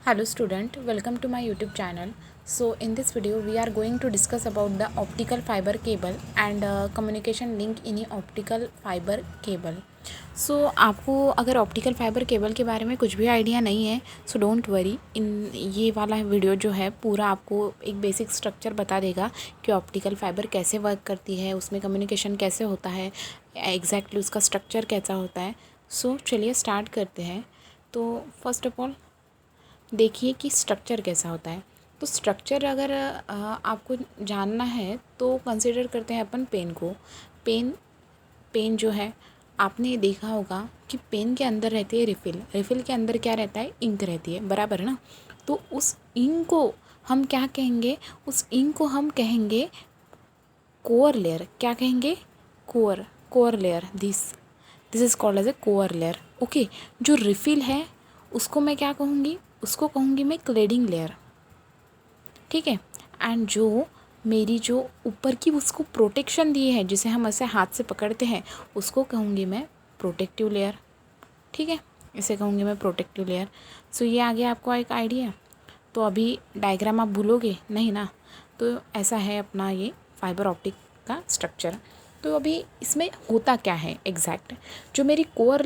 Hello student, welcome to my YouTube channel. So in this video we are going to discuss about the optical fiber cable and communication link in optical fiber cable. So आपको अगर optical fibre cable के बारे में कुछ भी idea नहीं है so don't worry, इन ये वाला वीडियो जो है पूरा आपको एक बेसिक स्ट्रक्चर बता देगा कि ऑप्टिकल फाइबर कैसे वर्क करती है, उसमें कम्युनिकेशन कैसे होता है, एग्जैक्टली उसका स्ट्रक्चर कैसा होता है। सो चलिए स्टार्ट करते हैं। तो फर्स्ट ऑफ ऑल देखिए कि स्ट्रक्चर कैसा होता है। तो स्ट्रक्चर अगर आपको जानना है तो कंसिडर करते हैं अपन पेन को। पेन जो है आपने देखा होगा कि पेन के अंदर रहती है रिफ़िल के अंदर क्या रहता है, इंक रहती है, बराबर ना। तो उस इंक को हम क्या कहेंगे, उस इंक को हम कहेंगे कोर लेयर। क्या कहेंगे? Core layer. This is called as a core layer. Okay, जो रिफ़िल है उसको मैं क्या कहूँगी, उसको कहूँगी मैं क्लेडिंग लेयर, ठीक है। एंड जो मेरी जो ऊपर की उसको प्रोटेक्शन दी है, जिसे हम ऐसे हाथ से पकड़ते हैं, उसको कहूँगी मैं प्रोटेक्टिव लेयर, ठीक है। इसे कहूँगी मैं प्रोटेक्टिव लेयर। सो ये आ गया आपको एक आइडिया। तो अभी डायग्राम आप भूलोगे नहीं ना। तो ऐसा है अपना ये फाइबर ऑप्टिक का स्ट्रक्चर। तो अभी इसमें होता क्या है एग्जैक्ट, जो मेरी कोर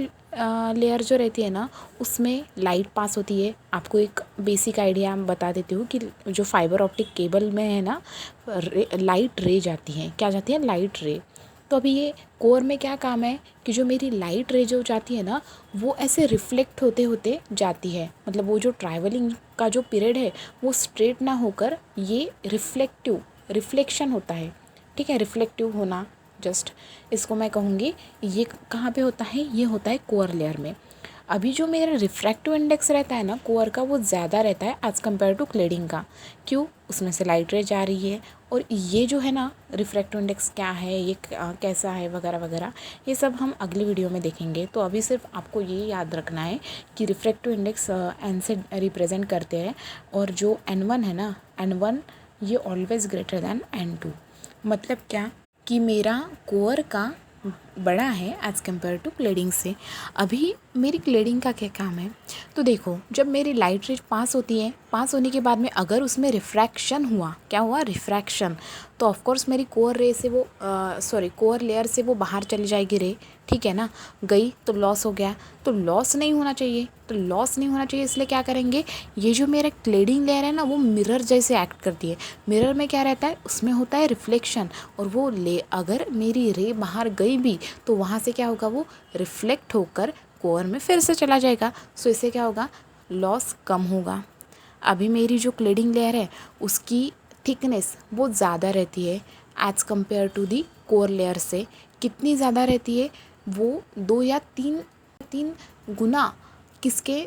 लेयर जो रहती है ना, उसमें लाइट पास होती है। आपको एक बेसिक आइडिया बता देती हूँ कि जो फाइबर ऑप्टिक केबल में है ना, लाइट रे जाती है। क्या जाती है? लाइट रे। तो अभी ये कोर में क्या काम है कि जो मेरी लाइट रे जो जाती है ना, वो ऐसे रिफ्लेक्ट होते होते जाती है। मतलब वो जो ट्रैवलिंग का जो पीरियड है वो स्ट्रेट ना होकर ये रिफ्लेक्शन होता है, ठीक है। रिफ्लेक्टिव होना, जस्ट इसको मैं कहूँगी ये कहाँ पे होता है, ये होता है कोर लेयर में। अभी जो मेरा रिफ्रैक्टिव इंडेक्स रहता है ना कोर का, वो ज़्यादा रहता है एज़ कम्पेयर टू क्लेडिंग का। क्यों? उसमें से लाइट रे जा रही है। और ये जो है ना रिफ्रैक्टिव इंडेक्स क्या है, ये कैसा है, वगैरह वगैरह, ये सब हम अगली वीडियो में देखेंगे। तो अभी सिर्फ आपको ये याद रखना है कि रिफ्रैक्टिव इंडेक्स एन से रिप्रेजेंट करते हैं, और जो N1 है ना, N1 ये ऑलवेज़ ग्रेटर दैन N2। मतलब क्या कि मेरा कोर का बड़ा है एज़ कम्पेयर टू क्लेडिंग से। अभी मेरी क्लेडिंग का क्या काम है, तो देखो जब मेरी लाइट रे पास होती है, पास होने के बाद में अगर उसमें रिफ्रैक्शन हुआ, क्या हुआ? रिफ्रैक्शन। तो ऑफकोर्स मेरी कोर लेयर से वो बाहर चली जाएगी रे, ठीक है ना। गई तो लॉस हो गया। तो लॉस नहीं होना चाहिए, इसलिए क्या करेंगे, ये जो मेरा क्लेडिंग लेयर है ना, वो मिरर जैसे एक्ट करती है। मिरर में क्या रहता है, उसमें होता है रिफ्लेक्शन, और वो अगर मेरी रे बाहर गई भी तो वहाँ से क्या होगा, वो रिफ्लेक्ट होकर कोर में फिर से चला जाएगा। सो इससे क्या होगा, लॉस कम होगा। अभी मेरी जो क्लेडिंग लेयर है उसकी थिकनेस बहुत ज़्यादा रहती है as compare to the core layer से। कितनी ज़्यादा रहती है? वो 2 या 3 गुना किसके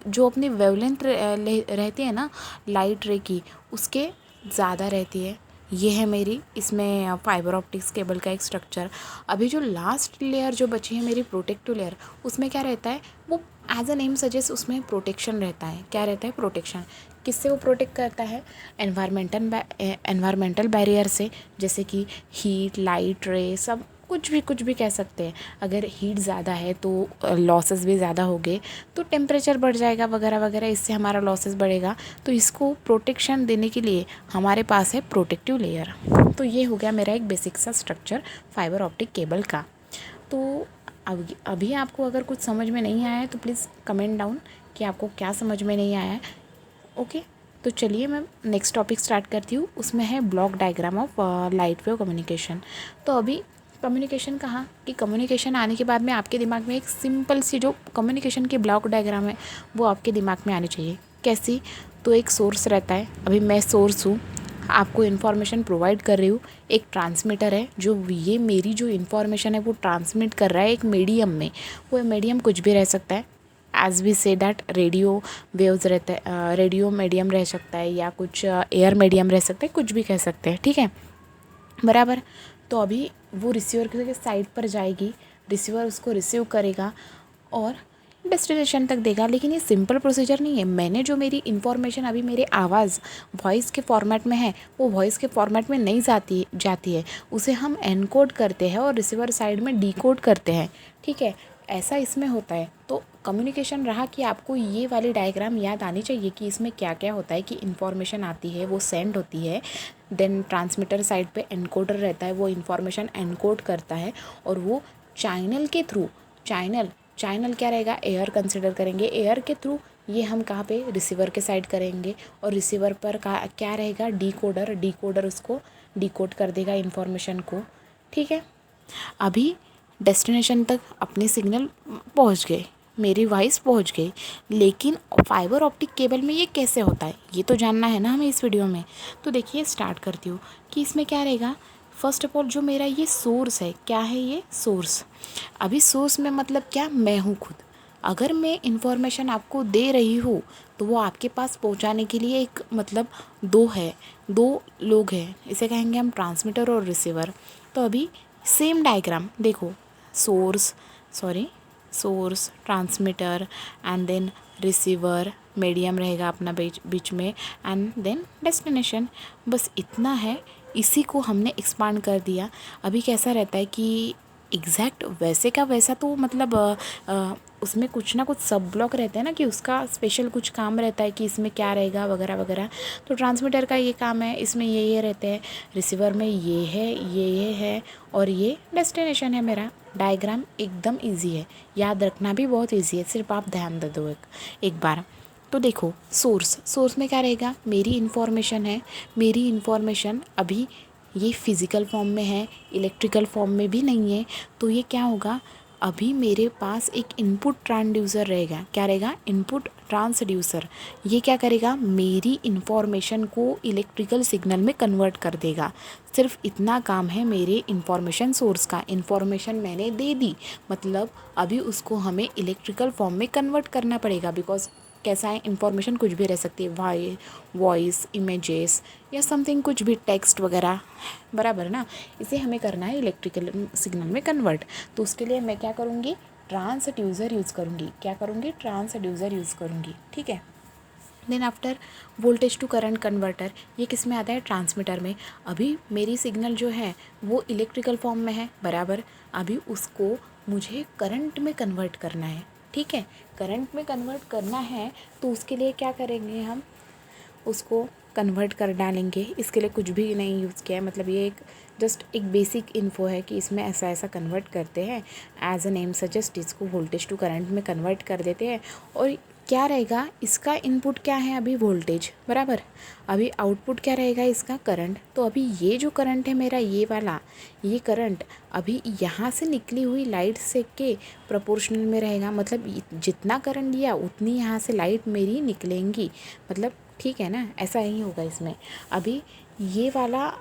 जो अपनी वेवलेंथ रहती है ना लाइट रे की, उसके ज़्यादा रहती है। ये है मेरी इसमें फाइबर ऑप्टिक्स केबल का एक स्ट्रक्चर। अभी जो लास्ट लेयर जो बची है मेरी प्रोटेक्टिव लेयर, उसमें क्या रहता है, वो एज अ नेम सजेस्ट उसमें प्रोटेक्शन रहता है। क्या रहता है? प्रोटेक्शन। किससे वो प्रोटेक्ट करता है? एनवायरमेंटल बैरियर से, जैसे कि हीट, लाइट रे, सब कुछ भी कह सकते हैं। अगर हीट ज़्यादा है तो लॉसेस भी ज़्यादा हो गए, तो टेम्परेचर बढ़ जाएगा वगैरह वगैरह, इससे हमारा लॉसेस बढ़ेगा। तो इसको प्रोटेक्शन देने के लिए हमारे पास है प्रोटेक्टिव लेयर। तो ये हो गया मेरा एक बेसिक सा स्ट्रक्चर फाइबर ऑप्टिक केबल का। तो अभी आपको अगर कुछ समझ में नहीं आया है तो प्लीज़ कमेंट डाउन कि आपको क्या समझ में नहीं आया है। ओके, तो चलिए मैं नेक्स्ट टॉपिक स्टार्ट करती हूँ। उसमें है block diagram of light wave communication. तो अभी कम्युनिकेशन कहाँ कि कम्युनिकेशन आने के बाद में आपके दिमाग में एक सिंपल सी जो कम्युनिकेशन की ब्लॉक डायग्राम है वो आपके दिमाग में आनी चाहिए। कैसी? तो एक सोर्स रहता है। अभी मैं सोर्स हूँ, आपको इन्फॉर्मेशन प्रोवाइड कर रही हूँ। एक ट्रांसमीटर है जो ये मेरी जो इन्फॉर्मेशन है वो ट्रांसमिट कर रहा है एक मीडियम में। वो मीडियम कुछ भी रह सकता है, as we say that radio waves रहता है, रेडियो मीडियम रह सकता है, या कुछ एयर मीडियम रह सकता है, कुछ भी कह सकते हैं, ठीक है, बराबर। तो अभी वो रिसीवर के साइड पर जाएगी, रिसीवर उसको रिसीव करेगा और डेस्टिनेशन तक देगा। लेकिन ये सिंपल प्रोसीजर नहीं है। मैंने जो मेरी इन्फॉर्मेशन अभी मेरे आवाज़ वॉइस के फॉर्मेट में है, वो वॉइस के फॉर्मेट में नहीं जाती है, उसे हम एनकोड करते हैं और रिसीवर साइड में डिकोड करते हैं, ठीक है। ऐसा इसमें होता है। तो कम्युनिकेशन रहा कि आपको ये वाली डायग्राम याद आनी चाहिए कि इसमें क्या क्या होता है, कि इन्फॉर्मेशन आती है वो सेंड होती है, देन ट्रांसमीटर साइड पे एनकोडर रहता है, वो इन्फॉर्मेशन एनकोड करता है और वो चैनल के थ्रू, चैनल क्या रहेगा, एयर कंसिडर करेंगे, एयर के थ्रू ये हम कहाँ पे, रिसीवर के साइड करेंगे और रिसीवर पर क्या रहेगा, डीकोडर उसको डिकोड कर देगा इन्फॉर्मेशन को। ठीक है, अभी डेस्टिनेशन तक अपने सिग्नल पहुंच गए, मेरी वॉइस पहुंच गई, लेकिन फाइबर ऑप्टिक केबल में ये कैसे होता है ये तो जानना है ना हमें इस वीडियो में। तो देखिए स्टार्ट करती हूँ कि इसमें क्या रहेगा। फर्स्ट ऑफ ऑल जो मेरा ये सोर्स है, क्या है ये सोर्स। अभी सोर्स में मतलब क्या, मैं हूँ खुद। अगर मैं इन्फॉर्मेशन आपको दे रही हूँ तो वो आपके पास पहुँचाने के लिए एक मतलब दो लोग हैं, इसे कहेंगे हम ट्रांसमीटर और रिसीवर। तो अभी सेम डायग्राम देखो, source transmitter and then receiver, medium रहेगा अपना बीच में, एंड देन डेस्टिनेशन। बस इतना है, इसी को हमने एक्सपांड कर दिया। अभी कैसा रहता है कि एग्जैक्ट वैसे का वैसा तो मतलब उसमें कुछ ना कुछ सब ब्लॉक रहते हैं ना, कि उसका स्पेशल कुछ काम रहता है कि इसमें क्या रहेगा वगैरह वगैरह। तो ट्रांसमीटर का ये काम है, इसमें ये रहते हैं, रिसीवर में ये है और ये डेस्टिनेशन है मेरा। डायग्राम एकदम इजी है, याद रखना भी बहुत इजी है, सिर्फ आप ध्यान दे दो एक बार। तो देखो सोर्स में क्या रहेगा, मेरी इन्फॉर्मेशन है। मेरी इन्फॉर्मेशन अभी ये फिज़िकल फॉर्म में है, इलेक्ट्रिकल फॉर्म में भी नहीं है। तो ये क्या होगा, अभी मेरे पास एक इनपुट ट्रांसड्यूसर रहेगा। क्या रहेगा, इनपुट ट्रांसड्यूसर। ये क्या करेगा, मेरी इन्फॉर्मेशन को इलेक्ट्रिकल सिग्नल में कन्वर्ट कर देगा। सिर्फ इतना काम है मेरे इन्फॉर्मेशन सोर्स का। इन्फॉर्मेशन मैंने दे दी, मतलब अभी उसको हमें इलेक्ट्रिकल फॉर्म में कन्वर्ट करना पड़ेगा। बिकॉज कैसा है, इन्फॉर्मेशन कुछ भी रह सकती है, वॉइस, इमेजेस या समथिंग, कुछ भी टेक्स्ट वगैरह, बराबर ना। इसे हमें करना है इलेक्ट्रिकल सिग्नल में कन्वर्ट। तो उसके लिए मैं क्या करूँगी, ट्रांसड्यूसर यूज़ करूँगी। क्या करूँगी, ट्रांसड्यूसर यूज़ करूँगी। ठीक है, then after voltage to current converter, ये किस में आता है, ट्रांसमीटर में। अभी मेरी सिग्नल जो है वो इलेक्ट्रिकल फॉर्म में है, बराबर। अभी उसको मुझे करंट में कन्वर्ट करना है। ठीक है, करंट में कन्वर्ट करना है तो उसके लिए क्या करेंगे, हम उसको कन्वर्ट कर डालेंगे। इसके लिए कुछ भी नहीं यूज़ किया है, मतलब ये एक जस्ट एक बेसिक इन्फो है कि इसमें ऐसा ऐसा कन्वर्ट करते हैं। एज अ नेम सजेस्ट, इसको वोल्टेज टू करंट में कन्वर्ट कर देते हैं। और क्या रहेगा, इसका इनपुट क्या है, अभी वोल्टेज, बराबर। अभी आउटपुट क्या रहेगा इसका, करंट। तो अभी ये जो करंट है मेरा, ये वाला, ये करंट अभी यहाँ से निकली हुई लाइट से के प्रोपोर्शनल में रहेगा। मतलब जितना करंट लिया उतनी यहाँ से लाइट मेरी निकलेंगी, मतलब ठीक है ना, ऐसा ही होगा इसमें। अभी ये वाला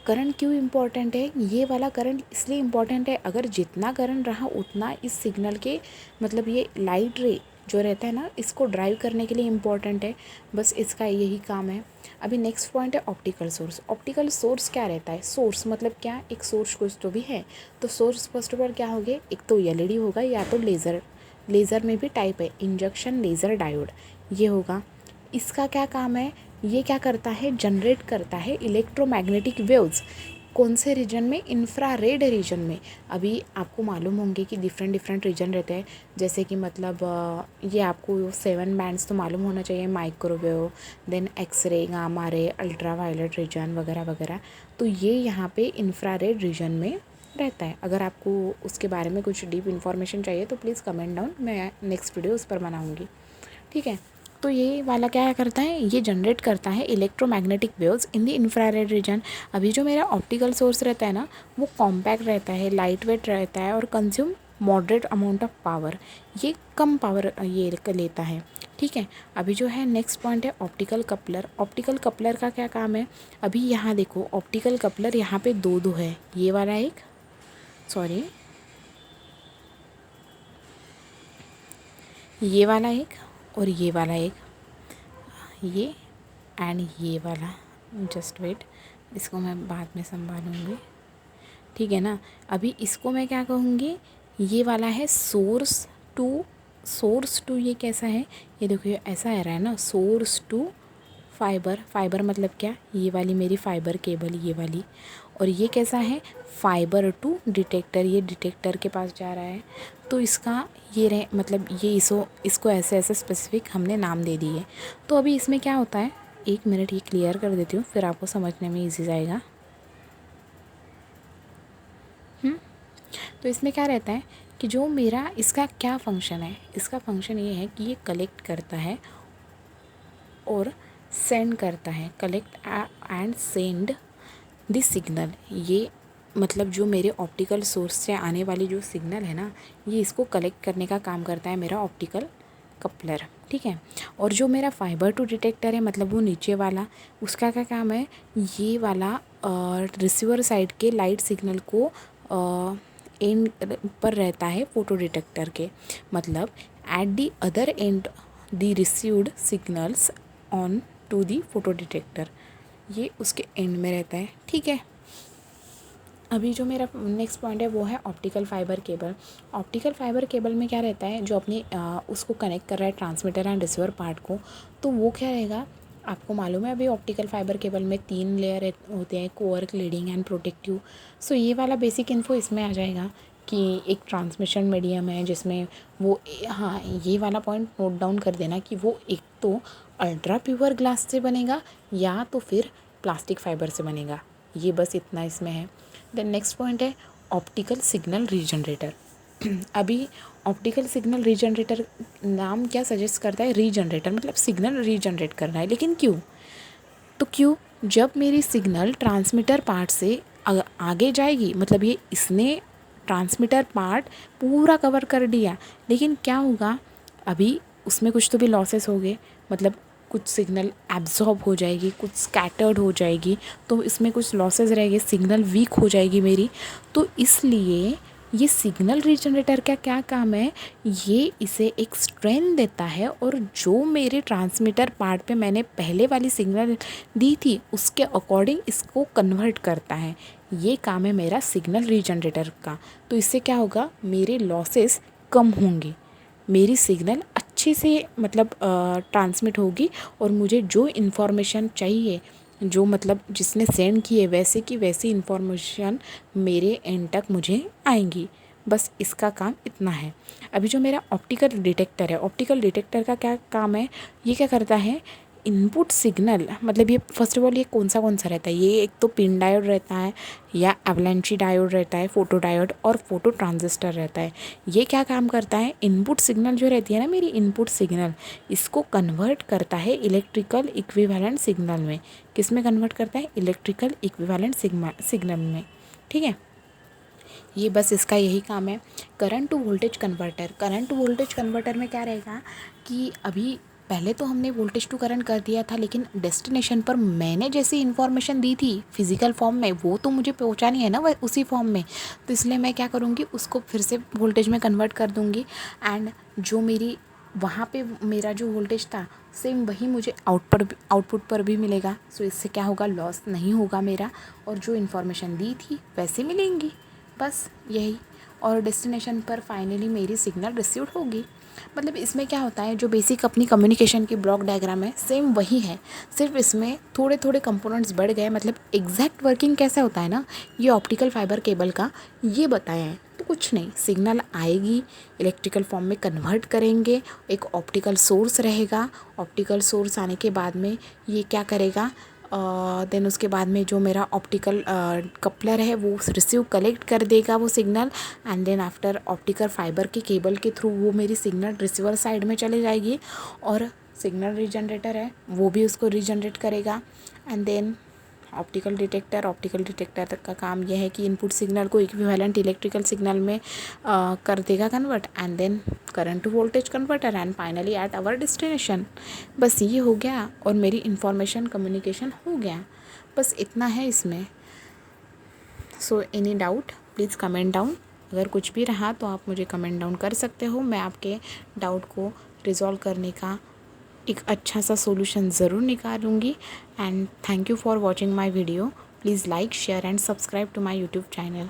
करंट क्यों इम्पॉर्टेंट है, ये वाला करंट इसलिए इम्पॉर्टेंट है, अगर जितना करंट रहा उतना इस सिग्नल के मतलब ये लाइट रे जो रहता है ना, इसको ड्राइव करने के लिए इम्पॉर्टेंट है। बस इसका यही काम है। अभी नेक्स्ट पॉइंट है ऑप्टिकल सोर्स। ऑप्टिकल सोर्स क्या रहता है, सोर्स मतलब क्या, एक सोर्स कुछ तो भी है। तो सोर्स फर्स्ट ऑफ ऑल क्या हो गया, एक तो एलईडी होगा या तो लेज़र में भी टाइप है, इंजेक्शन लेज़र डायोड, ये होगा। इसका क्या काम है, ये क्या करता है, जनरेट करता है इलेक्ट्रोमैग्नेटिक वेव्स। कौन से रीजन में, इंफ्रारेड रीजन में। अभी आपको मालूम होंगे कि डिफरेंट रीजन रहते हैं, जैसे कि मतलब ये आपको 7 बैंड्स तो मालूम होना चाहिए, microwave, then X ray, gamma ray, ultra violet region वगैरह वगैरह। तो ये यहाँ पे इंफ्रारेड रीजन में रहता है। अगर आपको उसके बारे में कुछ डीप इन्फॉर्मेशन चाहिए तो प्लीज़ कमेंट डाउन, मैं नेक्स्ट वीडियो उस पर बनाऊँगी। ठीक है, तो ये वाला क्या करता है, ये जनरेट करता है electromagnetic waves in the infrared reason. अभी जो मेरा ऑप्टिकल सोर्स रहता है ना, वो कॉम्पैक्ट रहता है, लाइट वेट रहता है और consume moderate amount of power. ये कम पावर ये लेता है। ठीक है, अभी जो है नेक्स्ट पॉइंट है ऑप्टिकल कपलर। ऑप्टिकल कपलर का क्या काम है, अभी यहाँ देखो ऑप्टिकल कपलर यहाँ पे दो है, ये वाला एक, सॉरी ये वाला एक और ये वाला एक, ये एंड ये वाला। जस्ट वेट, इसको मैं बाद में संभालूंगी। ठीक है ना, अभी इसको मैं क्या कहूँगी, ये वाला है सोर्स टू ये कैसा है, ये देखो ये ऐसा आ रहा है ना, सोर्स टू फाइबर मतलब क्या, ये वाली मेरी फाइबर केबल, ये वाली। और ये कैसा है, फाइबर टू डिटेक्टर, ये डिटेक्टर के पास जा रहा है। तो इसका ये रहे मतलब ये इसको ऐसे ऐसे स्पेसिफिक हमने नाम दे दिए। तो अभी इसमें क्या होता है, 1 मिनट ये क्लियर कर देती हूँ, फिर आपको समझने में ईजी जाएगा। तो इसमें क्या रहता है कि जो मेरा इसका क्या फंक्शन है, इसका फंक्शन ये है कि ये कलेक्ट करता है और सेंड करता है, collect and send the signal. ये मतलब जो मेरे ऑप्टिकल सोर्स से आने वाली जो सिग्नल है ना, ये इसको कलेक्ट करने का काम करता है मेरा ऑप्टिकल कपलर, ठीक है। और जो मेरा फाइबर टू डिटेक्टर है, मतलब वो नीचे वाला, उसका क्या काम है, ये वाला रिसीवर साइड के लाइट सिग्नल को एंड पर रहता है फोटो डिटेक्टर के, मतलब at the other end the received signals on to the photo detector, ये उसके एंड में रहता है, ठीक है। अभी जो मेरा नेक्स्ट पॉइंट है वो है optical fibre cable. Optical fibre cable में क्या रहता है, जो अपनी उसको कनेक्ट कर रहा है ट्रांसमीटर एंड रिसीवर पार्ट को, तो वो क्या रहेगा, आपको मालूम है अभी ऑप्टिकल फाइबर केबल में 3 लेयर होते हैं, कोवर्क, लीडिंग एंड प्रोटेक्टिव। सो ये वाला बेसिक इन्फो इसमें आ जाएगा कि एक ट्रांसमिशन मीडियम है जिसमें वो, हाँ ये वाला पॉइंट नोट डाउन कर देना कि वो एक तो अल्ट्रा प्योर ग्लास से बनेगा या तो फिर प्लास्टिक फाइबर से बनेगा, ये बस इतना इसमें है। देन नेक्स्ट पॉइंट है ऑप्टिकल सिग्नल रीजनरेटर। अभी ऑप्टिकल सिग्नल रीजनरेटर नाम क्या सजेस्ट करता है, रीजनरेटर मतलब सिग्नल रीजनरेट करना है, लेकिन क्यों, तो क्यों, जब मेरी सिग्नल ट्रांसमीटर पार्ट से आगे जाएगी, मतलब ये इसने ट्रांसमीटर पार्ट पूरा कवर कर दिया, लेकिन क्या होगा, अभी उसमें कुछ तो भी लॉसेस हो गए, मतलब कुछ सिग्नल एब्जॉर्ब हो जाएगी, कुछ स्कैटर्ड हो जाएगी, तो इसमें कुछ लॉसेस रहेंगे, सिग्नल वीक हो जाएगी मेरी। तो इसलिए ये सिग्नल रीजनरेटर का क्या काम है, ये इसे एक स्ट्रेंथ देता है और जो मेरे ट्रांसमीटर पार्ट पे मैंने पहले वाली सिग्नल दी थी उसके अकॉर्डिंग इसको कन्वर्ट करता है, ये काम है मेरा सिग्नल रीजनरेटर का। तो इससे क्या होगा, मेरे लॉसेस कम होंगे, मेरी सिग्नल अच्छे से मतलब ट्रांसमिट होगी और मुझे जो इन्फॉर्मेशन चाहिए, जो मतलब जिसने सेंड की है वैसे की वैसी इन्फॉर्मेशन मेरे एंड तक मुझे आएंगी। बस इसका काम इतना है। अभी जो मेरा ऑप्टिकल डिटेक्टर है, ऑप्टिकल डिटेक्टर का क्या काम है, ये क्या करता है, इनपुट सिग्नल, मतलब ये फर्स्ट ऑफ ऑल ये कौन सा रहता है, ये एक तो पिन डायोड रहता है या एवलांची डायोड रहता है, फोटो डायोड और फोटो ट्रांजिस्टर रहता है। ये क्या काम करता है, इनपुट सिग्नल जो रहती है ना मेरी इनपुट सिग्नल, इसको कन्वर्ट करता है इलेक्ट्रिकल इक्विवेलेंट सिग्नल में। किस में कन्वर्ट करता है, इलेक्ट्रिकल इक्विवेलेंट सिग्नल में, ठीक है। ये बस इसका यही काम है। Current to voltage converter, current to voltage converter में क्या रहेगा कि अभी पहले तो हमने वोल्टेज टू करंट कर दिया था, लेकिन डेस्टिनेशन पर मैंने जैसी इन्फॉर्मेशन दी थी फिजिकल फॉर्म में, वो तो मुझे पहुंचानी है ना वह उसी फॉर्म में, तो इसलिए मैं क्या करूँगी, उसको फिर से वोल्टेज में कन्वर्ट कर दूँगी एंड जो मेरी वहाँ पे मेरा जो वोल्टेज था सेम वही मुझे आउटपुट पर भी मिलेगा। सो इससे क्या होगा, लॉस नहीं होगा मेरा और जो इन्फॉर्मेशन दी थी वैसे मिलेंगी, बस यही। और डेस्टिनेशन पर फाइनली मेरी सिग्नल रिसीव्ड होगी। मतलब इसमें क्या होता है, जो बेसिक अपनी कम्युनिकेशन की ब्लॉक डायग्राम है सेम वही है, सिर्फ इसमें थोड़े थोड़े कंपोनेंट्स बढ़ गए। मतलब एग्जैक्ट वर्किंग कैसे होता है ना, ये ऑप्टिकल फाइबर केबल का ये बताया है। तो कुछ नहीं, सिग्नल आएगी, इलेक्ट्रिकल फॉर्म में कन्वर्ट करेंगे, एक ऑप्टिकल सोर्स रहेगा, ऑप्टिकल सोर्स आने के बाद में ये क्या करेगा, देन उसके बाद में जो मेरा ऑप्टिकल कपलर है वो रिसीव कलेक्ट कर देगा वो signal and then after optical fibre के केबल के थ्रू वो मेरी सिग्नल रिसीवर साइड में चले जाएगी और सिग्नल रीजनरेटर है वो भी उसको रीजनरेट करेगा। एंड देन ऑप्टिकल डिटेक्टर का काम यह है कि इनपुट सिग्नल को इक्विवेलेंट इलेक्ट्रिकल सिग्नल में कर देगा convert and then current to voltage converter and finally at our destination. बस ये हो गया और मेरी इन्फॉर्मेशन कम्युनिकेशन हो गया, बस इतना है इसमें। So any doubt please comment down, अगर कुछ भी रहा तो आप मुझे कमेंट डाउन कर सकते हो, मैं आपके डाउट को रिजॉल्व करने का एक अच्छा सा सॉल्यूशन ज़रूर निकालूंगी। And thank you for watching my video, please like share and subscribe to my YouTube channel.